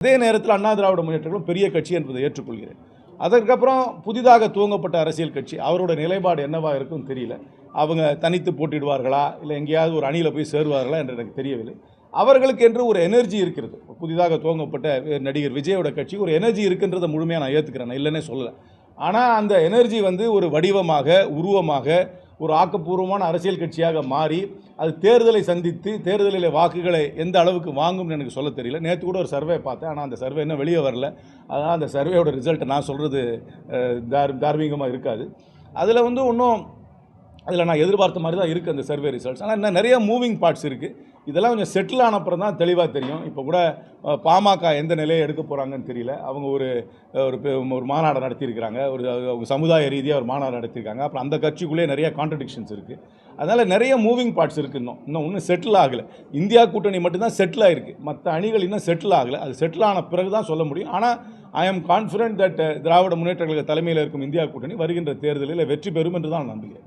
அதே நேரத்தில் அண்ணா திராவிட முன்னேற்றங்களும் பெரிய கட்சி என்பதை ஏற்றுக்கொள்கிறேன். அதற்கப்புறம் புதிதாக துவங்கப்பட்ட அரசியல் கட்சி அவரோட நிலைப்பாடு என்னவா இருக்குன்னு தெரியல. அவங்க தனித்து போட்டிடுவார்களா, இல்லை எங்கேயாவது ஒரு அணியில் போய் சேருவார்களா என்று எனக்கு தெரியவில்லை. அவர்களுக்கு என்று ஒரு எனர்ஜி இருக்கிறது. புதிதாக துவங்கப்பட்ட நடிகர் விஜயோட கட்சி ஒரு எனர்ஜி இருக்குன்றதை முழுமையாக நான் ஏற்றுக்கிறேன், நான் இல்லைன்னே சொல்லலை. ஆனால் அந்த எனர்ஜி ஒரு வடிவமாக, உருவமாக, ஒரு ஆக்கப்பூர்வமான அரசியல் கட்சியாக மாறி அது தேர்தலை சந்தித்து தேர்தலில் வாக்குகளை எந்த அளவுக்கு வாங்கும்னு எனக்கு சொல்ல தெரியல. நேற்று கூட ஒரு சர்வே பார்த்தேன், ஆனால் அந்த சர்வே இன்னும் வெளியே வரல. அதனால் அந்த சர்வேயோட ரிசல்ட்டை நான் சொல்கிறது தார்மீகமாக இருக்காது. அதில் இன்னும் அதில் நான் எதிர்பார்த்த மாதிரி தான் இருக்குது அந்த சர்வே ரிசல்ட்ஸ். ஆனால் இன்னும் நிறைய மூவிங் பார்ட்ஸ் இருக்குது. இதெல்லாம் கொஞ்சம் செட்டில் ஆனப்புறம் தான் தெளிவாக தெரியும். இப்போ கூட பாமக எந்த நிலையை எடுக்க போகிறாங்கன்னு தெரியல. அவங்க ஒரு மாநாடு நடத்தியிருக்கிறாங்க, அவங்க சமுதாய ரீதியாக ஒரு மாநாடு நடத்தியிருக்காங்க. அப்புறம் அந்த கட்சிக்குள்ளே நிறைய கான்ட்ரடிக்ஷன்ஸ் இருக்குது. அதனால் நிறைய மூவிங் பார்ட்ஸ் இருக்குது. இன்னும் செட்டில் ஆகலை. இந்தியா கூட்டணி மட்டும்தான் செட்டில் ஆகிருக்கு, மற்ற அணிகள் இன்னும் செட்டில் ஆகலை. அது செட்டில் ஆன பிறகு தான் சொல்ல முடியும். ஆனால் ஐ ஆம் கான்ஃபிடென்ட் தட் திராவிட முன்னேற்ற கழக தலைமையில் இருக்கும் இந்தியா கூட்டணி வருகின்ற தேர்தலில் வெற்றி பெறும் என்று தான் நம்புகிறேன்.